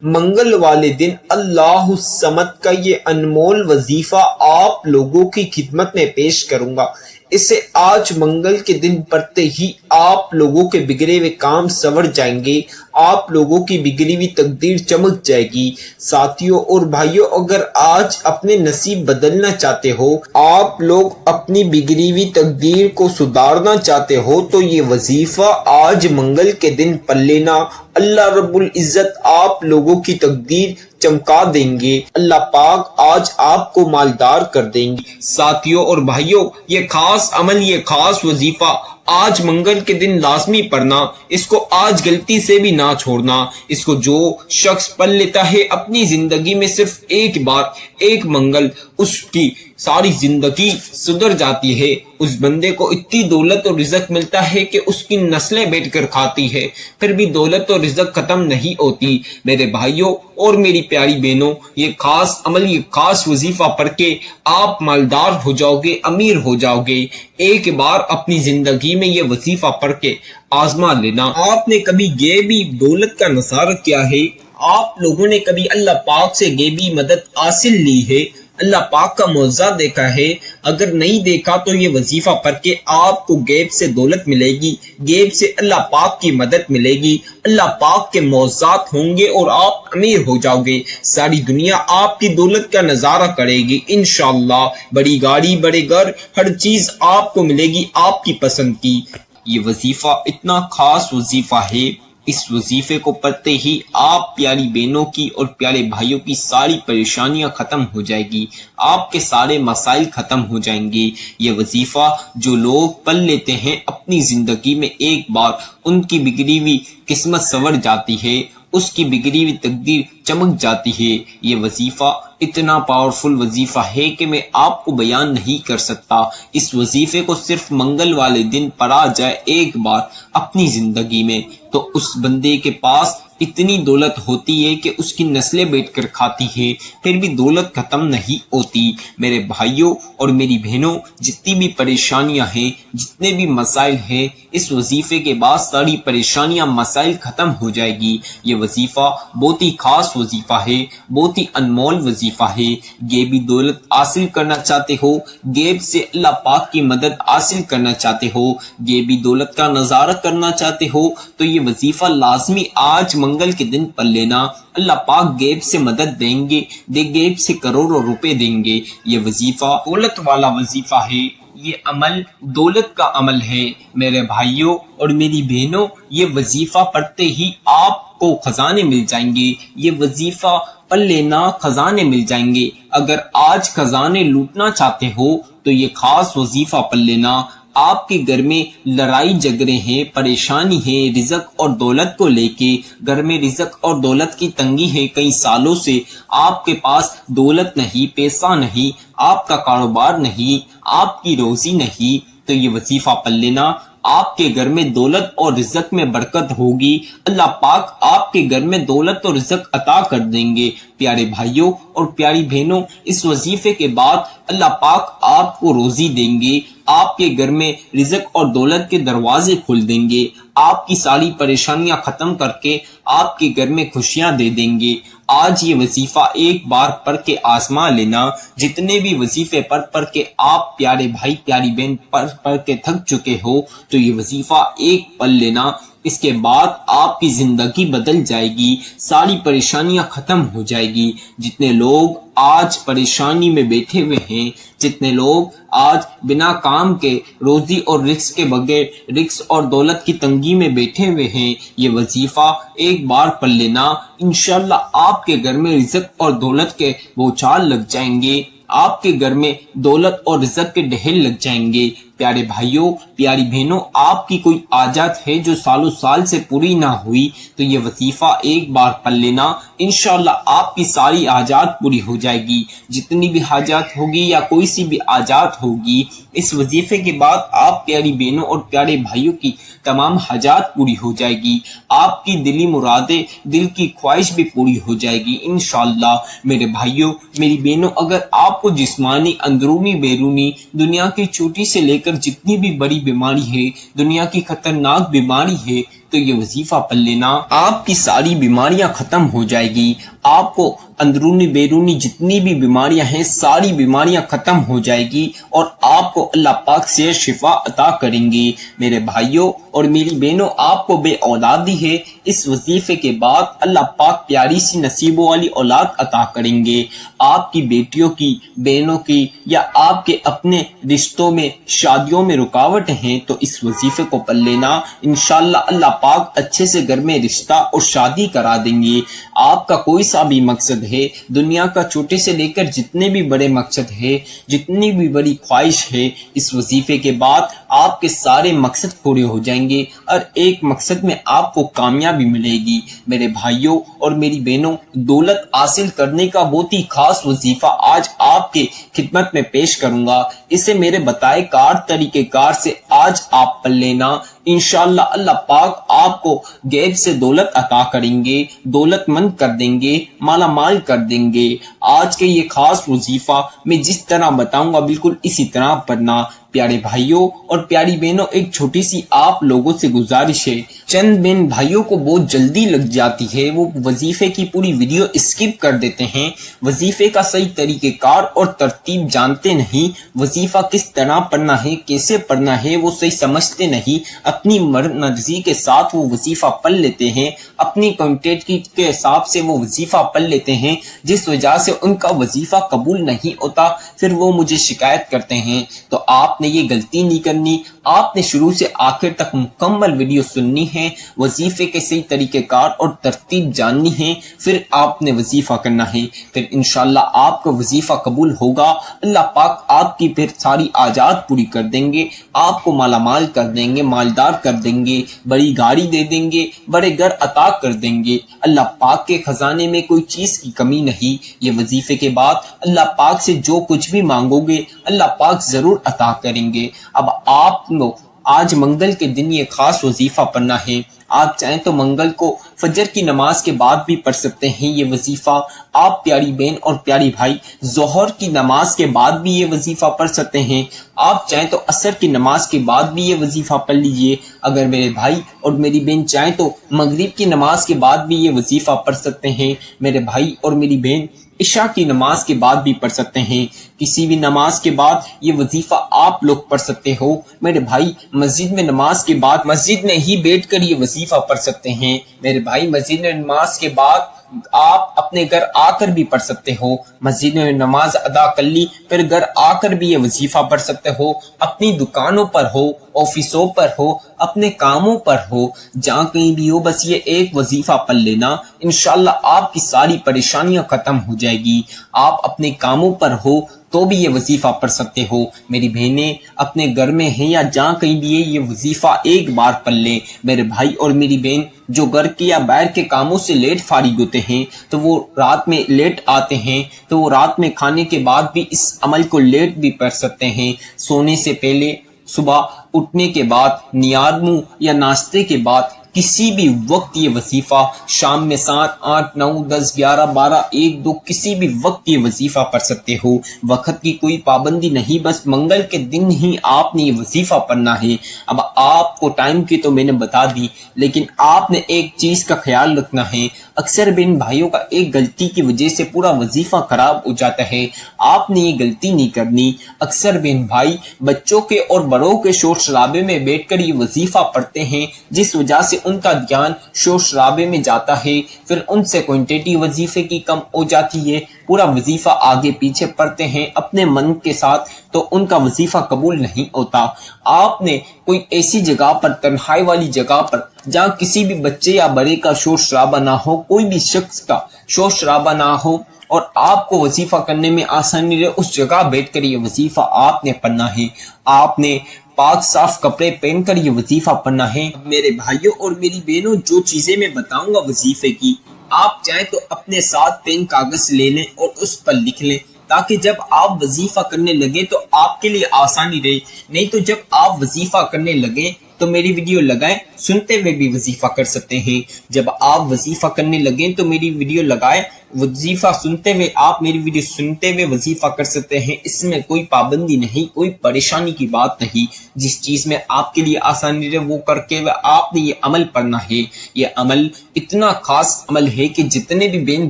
منگل والے دن اللہ الصمد کا یہ انمول وظیفہ آپ لوگوں کی خدمت میں پیش کروں گا۔ اسے آج منگل کے دن پڑھتے ہی آپ لوگوں کے بگڑے ہوئے کام سنور جائیں گے، آپ لوگوں کی بگڑی ہوئی تقدیر چمک جائے گی۔ ساتھیوں اور بھائیوں، اگر آج اپنے نصیب بدلنا چاہتے ہو، آپ لوگ اپنی بگڑی ہوئی تقدیر کو سدھارنا چاہتے ہو، تو یہ وظیفہ آج منگل کے دن پڑھ لینا۔ اللہ رب العزت آپ لوگوں کی تقدیر چمکا دیں گے، اللہ پاک آج آپ کو مالدار کر دیں گے۔ ساتھیوں اور بھائیوں، یہ خاص عمل، یہ خاص وظیفہ آج منگل کے دن لازمی پڑھنا، اس کو آج غلطی سے بھی نہ چھوڑنا۔ اس کو جو شخص پڑھ لیتا ہے اپنی زندگی میں صرف ایک بار، ایک منگل، اس کی ساری زندگی سدھر جاتی ہے۔ اس بندے کو اتنی دولت اور رزق ملتا ہے کہ اس کی نسلیں بیٹھ کر کھاتی ہے، پھر بھی دولت اور رزق ختم نہیں ہوتی۔ میرے بھائیوں اور میری پیاری بہنوں، یہ خاص عمل، یہ خاص وظیفہ پڑھ کے آپ مالدار ہو جاؤ گے، امیر ہو جاؤ گے۔ ایک بار اپنی زندگی میں یہ وظیفہ پڑھ کے آزما لینا۔ آپ نے کبھی غیبی دولت کا نظارہ کیا ہے؟ آپ لوگوں نے کبھی اللہ پاک سے غیبی مدد حاصل لی ہے؟ اللہ پاک کا معجزہ دیکھا ہے؟ اگر نہیں دیکھا تو یہ وظیفہ پڑھ کے آپ کو غیب سے دولت ملے گی، غیب سے اللہ پاک کی مدد ملے گی، اللہ پاک کے معجزات ہوں گے اور آپ امیر ہو جاؤ گے۔ ساری دنیا آپ کی دولت کا نظارہ کرے گی انشاءاللہ۔ بڑی گاڑی، بڑے گھر، ہر چیز آپ کو ملے گی آپ کی پسند کی۔ یہ وظیفہ اتنا خاص وظیفہ ہے، اس وظیفے کو پڑھتے ہی آپ پیاری بہنوں کی اور پیارے بھائیوں کی ساری پریشانیاں ختم ہو جائے گی، آپ کے سارے مسائل ختم ہو جائیں گے۔ یہ وظیفہ جو لوگ پڑھ لیتے ہیں اپنی زندگی میں ایک بار، ان کی بگڑی ہوئی قسمت سنور جاتی ہے، اس کی بگڑی ہوئی تقدیر چمک جاتی ہے۔ یہ وظیفہ اتنا پاورفل وظیفہ ہے کہ میں آپ کو بیان نہیں کر سکتا۔ اس وظیفے کو صرف منگل والے دن پڑھا جائے ایک بار اپنی زندگی میں، تو اس بندے کے پاس اتنی دولت ہوتی ہے کہ اس کی نسلیں بیٹھ کر کھاتی ہے، پھر بھی دولت ختم نہیں ہوتی۔ میرے بھائیوں اور میری بہنوں، جتنی بھی پریشانیاں ہیں، جتنے بھی مسائل ہیں، اس وظیفے کے بعد ساری پریشانیاں، مسائل ختم ہو جائے گی۔ یہ وظیفہ بہت ہی خاص وظیفہ ہے، بہت ہی انمول وظیفہ ہے۔ غیبی دولت حاصل کرنا چاہتے ہو، غیب سے اللہ پاک کی مدد حاصل کرنا چاہتے ہو، غیبی دولت کا نظارہ کرنا چاہتے ہو، تو یہ وظیفہ لازمی آج منگل کے دن پڑھ لینا۔ اللہ پاک غیب سے مدد دیں گے، غیب سے کروڑوں روپے دیں گے۔ یہ وظیفہ دولت والا وظیفہ ہے، یہ عمل دولت کا عمل ہے۔ میرے بھائیوں اور میری بہنوں، یہ وظیفہ پڑھتے ہی آپ کو خزانے مل جائیں گے۔ یہ وظیفہ پڑھ لینا، خزانے مل جائیں گے۔ اگر آج خزانے لوٹنا چاہتے ہو تو یہ خاص وظیفہ پڑھ لینا۔ آپ کے گھر میں لڑائی جھگڑے ہیں، پریشانی ہے رزق اور دولت کو لے کے، گھر میں رزق اور دولت کی تنگی ہے، کئی سالوں سے آپ کے پاس دولت نہیں، پیسہ نہیں، آپ کا کاروبار نہیں، آپ کی روزی نہیں، تو یہ وظیفہ پڑھ لینا۔ آپ کے گھر میں دولت اور رزق میں برکت ہوگی، اللہ پاک آپ کے گھر میں دولت اور رزق عطا کر دیں گے۔ پیارے بھائیوں اور پیاری بہنوں، اس وظیفے کے بعد اللہ پاک آپ کو روزی دیں گے، آپ کے گھر میں رزق اور دولت کے دروازے کھل دیں گے، آپ کی ساری پریشانیاں ختم کر کے آپ کے گھر میں خوشیاں دے دیں گے۔ آج یہ وظیفہ ایک بار پڑھ کے آزما لینا۔ جتنے بھی وظیفے پڑھ کے آپ پیارے بھائی پیاری بہن پڑھ کے تھک چکے ہو، تو یہ وظیفہ ایک پڑھ لینا۔ اس کے بعد آپ کی زندگی بدل جائے گی، ساری پریشانیاں ختم ہو جائے گی۔ جتنے لوگ آج پریشانی میں بیٹھے ہوئے ہیں، جتنے لوگ آج بنا کام کے، روزی اور رزق کے بغیر، رزق اور دولت کی تنگی میں بیٹھے ہوئے ہیں، یہ وظیفہ ایک بار پڑھ لینا۔ انشاءاللہ آپ کے گھر میں رزق اور دولت کے بوچھال لگ جائیں گے، آپ کے گھر میں دولت اور رزق کے ڈھیر لگ جائیں گے۔ پیارے بھائیوں، پیاری بہنوں، آپ کی کوئی حاجت ہے جو سالوں سال سے پوری نہ ہوئی، تو یہ وظیفہ ایک بار پڑھ لینا، انشاءاللہ آپ کی ساری حاجات پوری ہو جائے گی۔ جتنی بھی حاجات ہوگی یا کوئی سی بھی حاجات ہوگی، اس وظیفے کے بعد آپ پیاری بہنوں اور پیارے بھائیوں کی تمام حاجات پوری ہو جائے گی، آپ کی دلی مرادیں، دل کی خواہش بھی پوری ہو جائے گی انشاءاللہ۔ میرے بھائیوں، میری بہنوں، اگر آپ کو جسمانی، اندرونی، بیرونی، دنیا کی چھوٹی سے لے کر جتنی بھی بڑی بیماری ہے، دنیا کی خطرناک بیماری ہے، تو یہ وظیفہ پڑھ لینا، آپ کی ساری بیماریاں ختم ہو جائے گی، آپ کو اندرونی بیرونی جتنی بھی بیماریاں ہیں ساری بیماریاں ختم ہو جائے گی اور آپ کو اللہ پاک سے شفا عطا کریں گے۔ میرے بھائیوں اور میری بہنوں، آپ کو بے اولادی ہے، اس وظیفے کے بعد اللہ پاک پیاری سی نصیبوں والی اولاد عطا کریں گے۔ آپ کی بیٹیوں کی، بہنوں کی یا آپ کے اپنے رشتوں میں، شادیوں میں رکاوٹ ہیں تو اس وظیفے کو پڑھ لینا، انشاءاللہ اللہ پاک اچھے سے گھر میں رشتہ اور شادی کرا دیں گے۔ آپ کا کوئی سا بھی مقصد ہے، دنیا کا چھوٹے سے لے کر جتنے بھی بڑے مقصد ہے، جتنی بھی بڑی خواہش ہے، اس وظیفے کے بعد آپ کے سارے مقصد پورے ہو جائیں گے اور ایک مقصد میں آپ کو کامیابی ملے گی۔ میرے بھائیوں اور میری بہنوں، دولت حاصل کرنے کا بہت ہی خاص وظیفہ آج آپ کے خدمت میں پیش کروں گا، اسے میرے بتائے طریقہ کار سے آج آپ پڑھ لینا، انشاءاللہ اللہ پاک آپ کو غیب سے دولت عطا کریں گے، دولت مند کر دیں گے، مالا مال کر دیں گے۔ آج کے یہ خاص وظیفہ میں جس طرح بتاؤں گا بالکل اسی طرح پڑھنا۔ پیارے بھائیوں اور پیاری بہنوں، ایک چھوٹی سی آپ لوگوں سے گزارش ہے، چند بہن بھائیوں کو بہت جلدی لگ جاتی ہے، وہ وظیفے کی پوری ویڈیو اسکپ کر دیتے ہیں، وظیفے کا صحیح طریقہ کار اور ترتیب جانتے نہیں، وظیفہ کس طرح پڑھنا ہے، کیسے پڑھنا ہے وہ صحیح سمجھتے نہیں، اپنی مرضی کے ساتھ وہ وظیفہ پڑھ لیتے ہیں، اپنی کنٹینٹ کے حساب سے وہ وظیفہ پڑھ لیتے ہیں، جس وجہ سے ان کا وظیفہ قبول نہیں ہوتا، پھر وہ مجھے شکایت کرتے ہیں۔ تو آپ نے یہ غلطی نہیں کرنی، آپ نے شروع سے آخر تک مکمل ویڈیو سننی ہے، وظیفے کے صحیح طریقہ کار اور ترتیب جاننی ہے، پھر آپ نے وظیفہ کرنا ہے، پھر انشاءاللہ آپ کا وظیفہ قبول ہوگا، اللہ پاک آپ کی پھر ساری حاجات پوری کر دیں گے، آپ کو مالا مال کر دیں گے، مالدار کر دیں گے، بڑی گاڑی دے دیں گے، بڑے گھر عطا کر دیں گے، اللہ پاک کے خزانے میں کوئی چیز کی کمی نہیں۔ یہ وظیفے کے بعد اللہ پاک سے جو کچھ بھی مانگو گے اللہ پاک ضرور عطا کریں گے۔ اب آپ کو آج منگل کے دن یہ خاص وظیفہ پڑھنا ہے، آپ چاہیں تو منگل کو فجر کی نماز کے بعد بھی پڑھ سکتے ہیں یہ وظیفہ، آپ پیاری بہن اور پیاری بھائی ظہر کی نماز کے بعد بھی یہ وظیفہ پڑھ سکتے ہیں، آپ چاہیں تو عصر کی نماز کے بعد بھی یہ وظیفہ پڑھ لیجئے، اگر میرے بھائی اور میری بہن چاہیں تو مغرب کی نماز کے بعد بھی یہ وظیفہ پڑھ سکتے ہیں، میرے بھائی اور میری بہن عشاء کی نماز کے بعد بھی پڑھ سکتے ہیں، کسی بھی نماز کے بعد یہ وظیفہ آپ لوگ پڑھ سکتے ہو، میرے بھائی مسجد میں نماز کے بعد مسجد میں ہی بیٹھ کر یہ وظیفہ پڑھ سکتے ہیں، میرے بھائی مسجد میں نماز کے بعد آپ اپنے گھر آ کر بھی پڑھ سکتے ہو، مسجد میں نماز ادا کر لی پھر گھر آ کر بھی یہ وظیفہ پڑھ سکتے ہو، اپنی دکانوں پر ہو، آفسوں پر ہو، اپنے کاموں پر ہو، جہاں کہیں بھی ہو، بس یہ ایک وظیفہ پڑھ لینا، انشاءاللہ آپ کی ساری پریشانیاں ختم ہو جائے گی۔ آپ اپنے کاموں پر ہو تو بھی یہ وظیفہ پڑھ سکتے ہو، میری بہنیں اپنے گھر میں ہیں یا جہاں کہیں بھی ہے یہ وظیفہ ایک بار پڑھ لیں، میرے بھائی اور میری بہن جو گھر کے یا باہر کے کاموں سے لیٹ فارغ ہوتے ہیں تو وہ رات میں لیٹ آتے ہیں تو وہ رات میں کھانے کے بعد بھی اس عمل کو لیٹ بھی پڑھ سکتے ہیں، سونے سے پہلے، صبح اٹھنے کے بعد، نیاد منہ یا ناشتے کے بعد، کسی بھی وقت یہ وظیفہ، شام میں 7، 8، 9، 10، 11، 12، 1، 2 کسی بھی وقت یہ وظیفہ پڑھ سکتے ہو، وقت کی کوئی پابندی نہیں، بس منگل کے دن ہی آپ نے یہ وظیفہ پڑھنا ہے۔ اب آپ کو ٹائم کی تو میں نے بتا دی، لیکن آپ نے ایک چیز کا خیال رکھنا ہے، اکثر بہن بھائیوں کا ایک غلطی کی وجہ سے پورا وظیفہ خراب ہو جاتا ہے، آپ نے یہ غلطی نہیں کرنی۔ اکثر بہن بھائی بچوں کے اور بڑوں کے شور شرابے میں بیٹھ کر یہ وظیفہ پڑھتے ہیں، جس وجہ سے ان کا دھیان شور شرابے میں جاتا ہے، پھر ان سے کوانٹٹی وظیفے کی کم ہو جاتی ہے، پورا وظیفہ آگے پیچھے پڑھتے ہیں اپنے من کے ساتھ تو ان کا وظیفہ قبول نہیں ہوتا۔ آپ نے کوئی ایسی جگہ پر، تنہائی والی جگہ پر جہاں کسی بھی بچے یا بڑے کا شور شرابہ نہ ہو، کوئی بھی شخص کا شور شرابہ نہ ہو اور آپ کو وظیفہ کرنے میں آسانی رہے، اس جگہ بیٹھ کر یہ وظیفہ آپ نے پڑھنا ہے۔ آپ نے پاک صاف کپڑے پہن کر یہ وظیفہ پڑھنا ہے۔ میرے بھائیوں اور میری بہنوں، جو چیزیں میں بتاؤں گا وظیفے کی، آپ چاہیں تو اپنے ساتھ پین کاغذ لے لیں اور اس پر لکھ لیں، تاکہ جب آپ وظیفہ کرنے لگے تو آپ کے لیے آسانی رہے، نہیں تو جب آپ وظیفہ کرنے لگے تو میری ویڈیو لگائیں سنتے ہوئے بھی وظیفہ کر سکتے ہیں۔ جب آپ وظیفہ کرنے لگیں تو میری ویڈیو لگائیں، وظیفہ سنتے ہوئے آپ میری ویڈیو سنتے ہوئے وظیفہ کر سکتے ہیں۔ اس میں کوئی پابندی نہیں، کوئی پریشانی کی بات نہیں۔ جس چیز میں آپ کے لیے آسانی رہے وہ کر کے آپ نے یہ عمل پڑھنا ہے۔ یہ عمل اتنا خاص عمل ہے کہ جتنے بھی بہن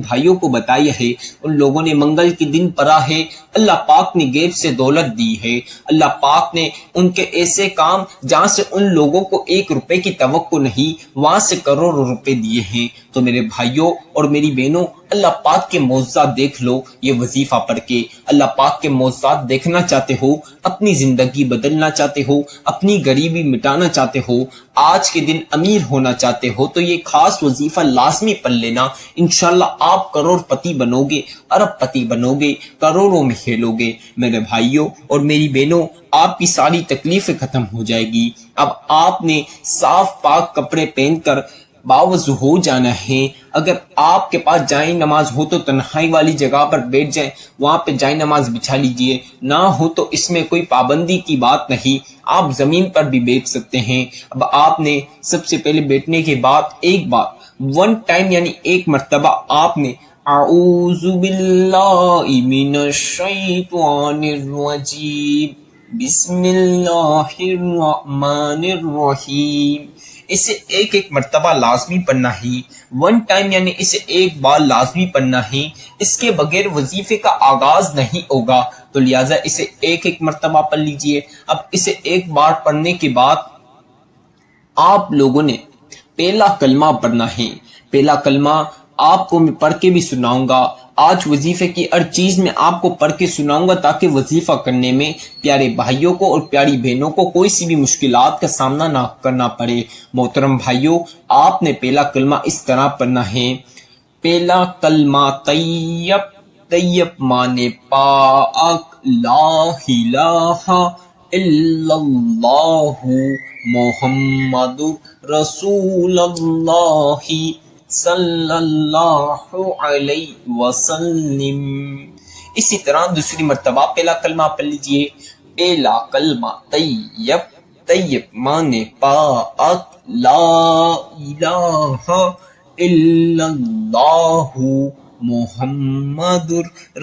بھائیوں کو بتایا ہے ان لوگوں نے منگل کے دن پڑھا ہے، اللہ پاک نے غیب سے دولت دی ہے۔ اللہ پاک نے ان کے ایسے کام جہاں سے ان لوگوں کو 1 روپے کی توقع نہیں، وہاں سے کروڑوں روپے دیے ہیں۔ تو میرے بھائیوں اور میری بہنوں، اللہ پاک کے معجزات دیکھ لو یہ وظیفہ پڑھ کے۔ اللہ پاک کے معجزات دیکھنا چاہتے ہو، اپنی زندگی بدلنا چاہتے ہو، اپنی غریبی مٹانا چاہتے ہو، آج کے دن امیر ہونا چاہتے ہو تو یہ خاص وظیفہ لازمی پڑھ لینا۔ انشاءاللہ آپ کروڑ پتی بنو گے، ارب پتی بنو گے، کروڑوں میں کھیلو گے۔ میرے بھائیوں اور میری بہنوں، آپ کی ساری تکلیفیں ختم ہو جائے گی۔ اب آپ نے صاف پاک کپڑے پہن کر باوضو ہو جانا ہے۔ اگر آپ کے پاس جائے نماز ہو تو تنہائی والی جگہ پر بیٹھ جائیں، وہاں پہ جائے نماز بچھا لیجئے، نہ ہو تو اس میں کوئی پابندی کی بات نہیں، آپ زمین پر بھی بیٹھ سکتے ہیں۔ اب آپ نے سب سے پہلے بیٹھنے کے بعد ایک بار 1 ٹائم یعنی 1 مرتبہ آپ نے اعوذ باللہ من الشیطان الرجیم بسم اللہ الرحمن الرحیم، اسے ایک مرتبہ لازمی پڑھنا ہے۔ 1 ٹائم یعنی اسے ایک بار لازمی پڑھنا ہے، اس کے بغیر وظیفے کا آغاز نہیں ہوگا، تو لہٰذا اسے ایک مرتبہ پڑھ لیجئے۔ اب اسے ایک بار پڑھنے کے بعد آپ لوگوں نے پہلا کلمہ پڑھنا ہے۔ پہلا کلمہ آپ کو میں پڑھ کے بھی سناؤں گا۔ آج وظیفے کی ہر چیز میں آپ کو پڑھ کے سناؤں گا تاکہ وظیفہ کرنے میں پیارے بھائیوں کو اور پیاری بہنوں کو کوئی سی بھی مشکلات کا سامنا نہ کرنا پڑے۔ محترم بھائیوں، آپ نے پہلا کلمہ اس طرح پڑھنا ہے۔ پہلا کلمہ طیب، طیب مانے پاک، لا الہ الا اللہ محمد رسول اللہ صلی اللہ علیہ وسلم۔ اسی طرح دوسری مرتبہ پہلا کلمہ پڑھ لیجئے۔ پہلا کلمہ طیب، طیب مانے پاک، لا الہ الا اللہ محمد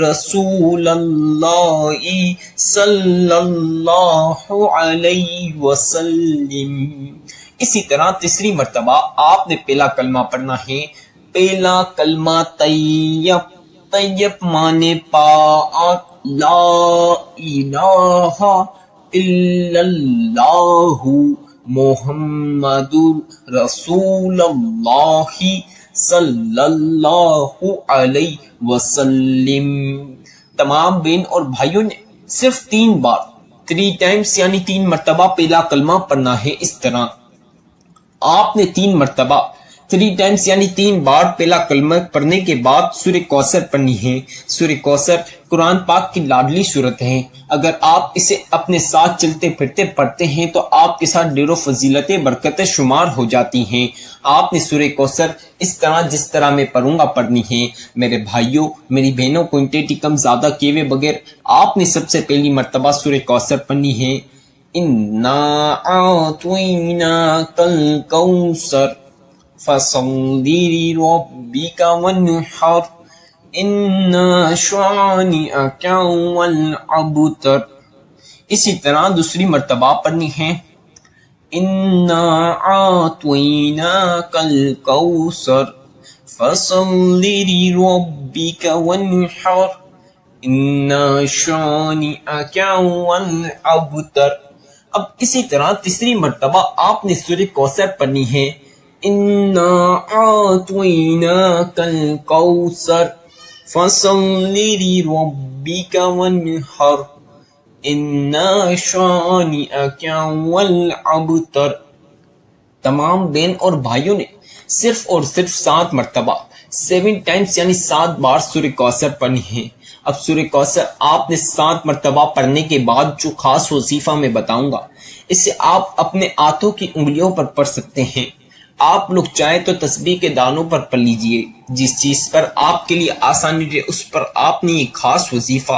رسول اللہ صلی اللہ علیہ وسلم۔ اسی طرح تیسری مرتبہ آپ نے پہلا کلمہ پڑھنا ہے۔ پہلا کلمہ طیب، طیب مانے پاک، لا الہ الا اللہ محمد رسول اللہ صلی اللہ علیہ وسلم۔ تمام بہن اور بھائیوں نے صرف 3 بار 3 ٹائمز یعنی 3 مرتبہ پہلا کلمہ پڑھنا ہے۔ اس طرح آپ نے 3 مرتبہ 3 ٹائمز یعنی 3 بار پہلا کلمہ پڑھنے کے بعد سورہ کوثر پڑھنی ہے۔ سورہ کوثر قرآن پاک کی لاڈلی سورت ہے۔ اگر آپ اسے اپنے ساتھ چلتے پھرتے پڑھتے ہیں تو آپ کے ساتھ ڈھیروں فضیلتیں برکتیں شمار ہو جاتی ہیں۔ آپ نے سورہ کوثر اس طرح جس طرح میں پڑھوں گا پڑھنی ہے۔ میرے بھائیوں میری بہنوں کو انٹیٹی کم زیادہ کیے ہوئے بغیر آپ نے سب سے پہلی مرتبہ سورہ کوثر پڑھنی ہے۔ اِنَّا أَعْطَيْنَاكَ الْكَوْثَرَ فَصَلِّ لِرَبِّكَ وَانْحَرْ إِنَّ شَانِئَكَ هُوَ الْأَبْتَرُ۔ اسی طرح دوسری مرتبہ پڑھنی ہے۔ اِنَّا أَعْطَيْنَاكَ الْكَوْثَرَ فَصَلِّ لِرَبِّكَ وَانْحَرْ إِنَّ شَانِئَكَ هُوَ الْأَبْتَرُ۔ اب اسی طرح تیسری مرتبہ آپ نے سورہ کوثر پڑھنی ہے۔ اِنَّا أَعْطَيْنَاكَ الْكَوْثَرَ فَصَلِّ لِرَبِّكَ وَانْحَرْ إِنَّ شَانِئَكَ هُوَ الْأَبْتَرُ۔ تمام بہن اور بھائیوں نے صرف اور صرف 7 مرتبہ 7 ٹائمز یعنی 7 بار سورہ کوثر پڑھنی ہے۔ اب سورہ کوثر آپ نے 7 مرتبہ پڑھنے کے بعد جو خاص وظیفہ میں بتاؤں گا اسے آپ اپنے ہاتھوں کی انگلیوں پر پڑھ سکتے ہیں۔ آپ لوگ چاہیں تو تسبیح کے دانوں پر پڑھ لیجئے، جس چیز پر آپ کے لیے آسانی رہے اس پر آپ نے یہ خاص وظیفہ